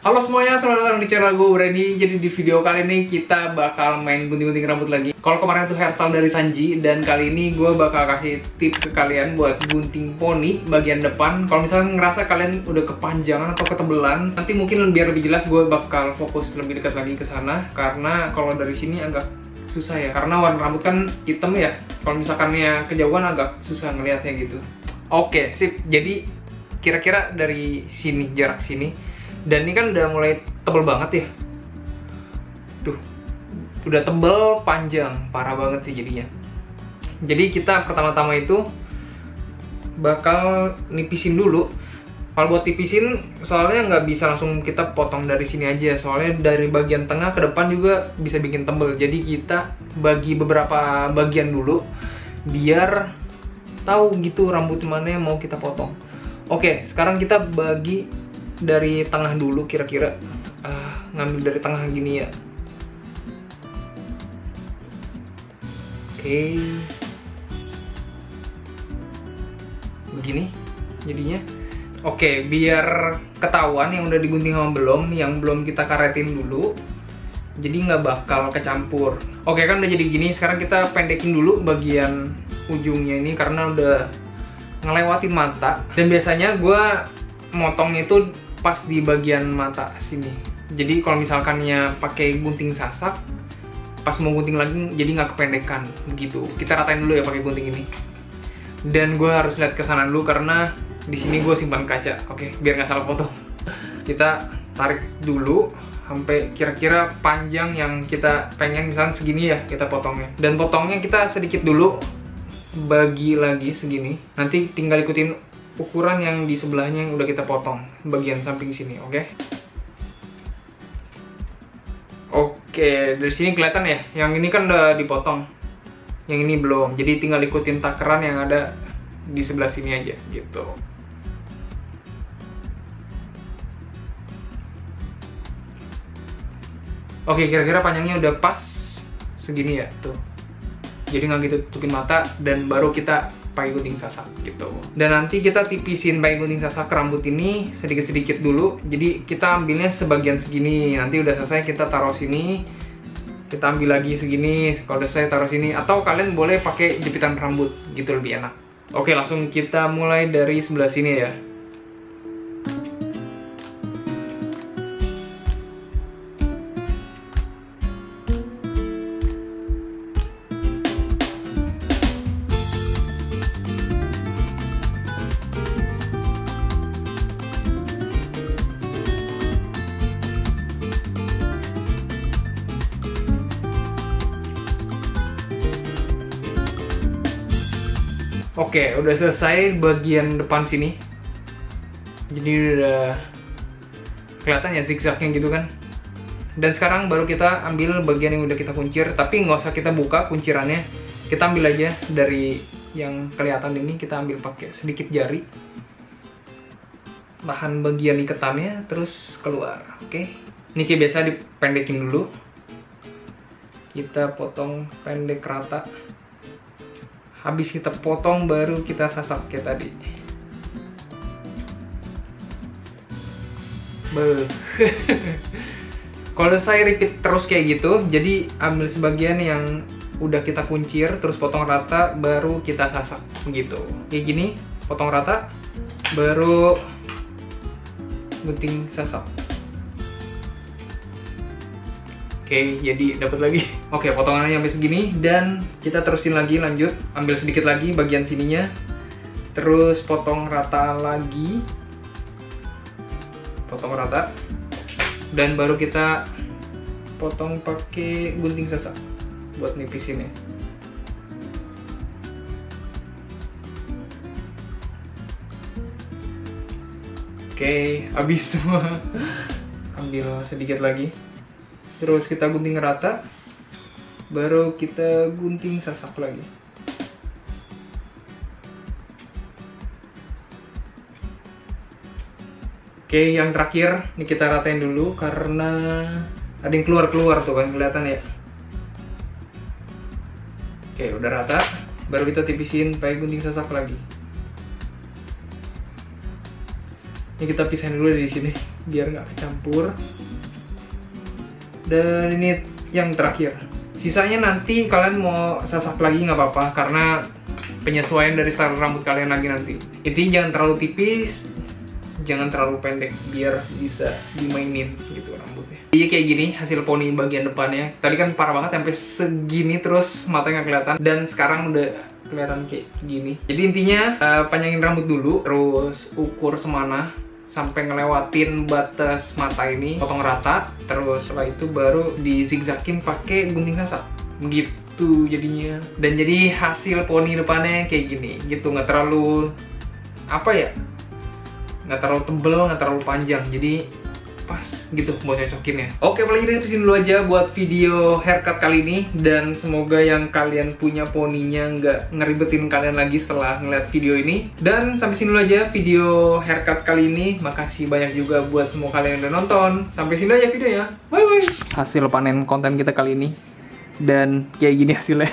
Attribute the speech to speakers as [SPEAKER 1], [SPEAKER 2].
[SPEAKER 1] Halo semuanya, selamat datang di channel gue Brady. Jadi di video kali ini kita bakal main gunting-gunting rambut lagi. Kalau kemarin itu hairstyle dari Sanji, dan kali ini gue bakal kasih tips ke kalian buat gunting poni bagian depan. Kalau misalnya ngerasa kalian udah kepanjangan atau ketebelan, nanti mungkin biar lebih jelas gue bakal fokus lebih dekat lagi ke sana. Karena kalau dari sini agak susah ya, karena warna rambut kan hitam ya. Kalau misalkan ya kejauhan agak susah ngelihatnya gitu. Oke, sip. Jadi kira-kira dari sini, jarak sini, dan ini kan udah mulai tebel banget ya. Tuh, udah tebel, panjang, parah banget sih jadinya. Jadi kita pertama-tama itu bakal nipisin dulu. Kalau buat tipisin, soalnya nggak bisa langsung kita potong dari sini aja. Soalnya dari bagian tengah ke depan juga bisa bikin tebel. Jadi kita bagi beberapa bagian dulu, biar tahu gitu rambut mana yang mau kita potong. Oke, sekarang kita bagi dari tengah dulu kira-kira. Ngambil dari tengah gini ya. Oke. Begini jadinya. Oke, biar ketahuan yang udah digunting sama belum, yang belum kita karetin dulu. Jadi nggak bakal kecampur. Oke, kan udah jadi gini, sekarang kita pendekin dulu bagian ujungnya ini karena udah ngelewatin mata. Dan biasanya gue motongnya itu pas di bagian mata sini. Jadi kalau misalkannya pakai gunting sasak, pas mau gunting lagi jadi nggak kependekan begitu. Kita ratain dulu ya pakai gunting ini. Dan gue harus lihat ke sana dulu karena di sini gue simpan kaca. Oke, biar nggak salah foto. Kita tarik dulu sampai kira-kira panjang yang kita pengen, misalnya segini ya kita potongnya. Dan potongnya kita sedikit dulu, bagi lagi segini. Nanti tinggal ikutin ukuran yang di sebelahnya yang udah kita potong, bagian samping sini, oke? Oke, dari sini kelihatan ya, yang ini kan udah dipotong, yang ini belum. Jadi tinggal ikutin takaran yang ada di sebelah sini aja, gitu. Oke, kira-kira panjangnya udah pas segini ya, tuh. Jadi nggak gitu tutupin mata, dan baru kita pakai gunting sasak gitu. Dan nanti kita tipisin pakai gunting sasak rambut ini sedikit-sedikit dulu. Jadi kita ambilnya sebagian segini. Nanti udah selesai kita taruh sini. Kita ambil lagi segini. Kalau udah selesai taruh sini. Atau kalian boleh pakai jepitan rambut gitu, lebih enak. Oke, langsung kita mulai dari sebelah sini ya. Oke, udah selesai bagian depan sini. Jadi udah kelihatan ya zigzagnya gitu kan. Dan sekarang baru kita ambil bagian yang udah kita kuncir. Tapi nggak usah kita buka kuncirannya. Kita ambil aja dari yang kelihatan ini. Kita ambil pakai sedikit jari. Tahan bagian iketannya, terus keluar. Oke. Ini kayak biasa dipendekin dulu. Kita potong pendek rata. Habis kita potong baru kita sasak kayak tadi. Kalau saya repeat terus kayak gitu, jadi ambil sebagian yang udah kita kuncir, terus potong rata, baru kita sasak begitu. Kayak gini, potong rata, baru gunting sasak. Oke, jadi dapat lagi. Oke, potongannya sampai segini, dan kita terusin lagi, lanjut. Ambil sedikit lagi bagian sininya. Terus potong rata lagi. Potong rata. Dan baru kita potong pakai gunting sasak buat nipisinnya. Oke, habis semua. Ambil sedikit lagi. Terus kita gunting rata, baru kita gunting sasak lagi. Oke, yang terakhir ini kita ratain dulu karena ada yang keluar-keluar tuh kan, kelihatan ya. Oke, udah rata, baru kita tipisin pakai gunting sasak lagi. Ini kita pisahin dulu di sini. biar nggak kecampur. Dan ini yang terakhir. Sisanya nanti kalian mau sasak lagi nggak apa-apa, karena penyesuaian dari style rambut kalian lagi nanti. Intinya jangan terlalu tipis, jangan terlalu pendek, biar bisa dimainin gitu rambutnya. Jadi kayak gini hasil poni bagian depannya. Tadi kan parah banget sampai segini terus matanya nggak kelihatan, dan sekarang udah kelihatan kayak gini. Jadi intinya panjangin rambut dulu, terus ukur semana sampai ngelewatin batas mata ini, potong rata, terus setelah itu baru di-zigzagin pakai gunting sasak gitu jadinya. Dan jadi hasil poni depannya kayak gini gitu, nggak terlalu apa ya, nggak terlalu tebel, nggak terlalu panjang, jadi pas gitu buat cocokin ya. Oke, paling dari sini dulu aja buat video haircut kali ini, dan semoga yang kalian punya poninya nggak ngeribetin kalian lagi setelah ngeliat video ini. Dan sampai sini dulu aja video haircut kali ini. Makasih banyak juga buat semua kalian yang udah nonton. Sampai sini aja videonya. Bye bye. Hasil panen konten kita kali ini, dan kayak gini hasilnya.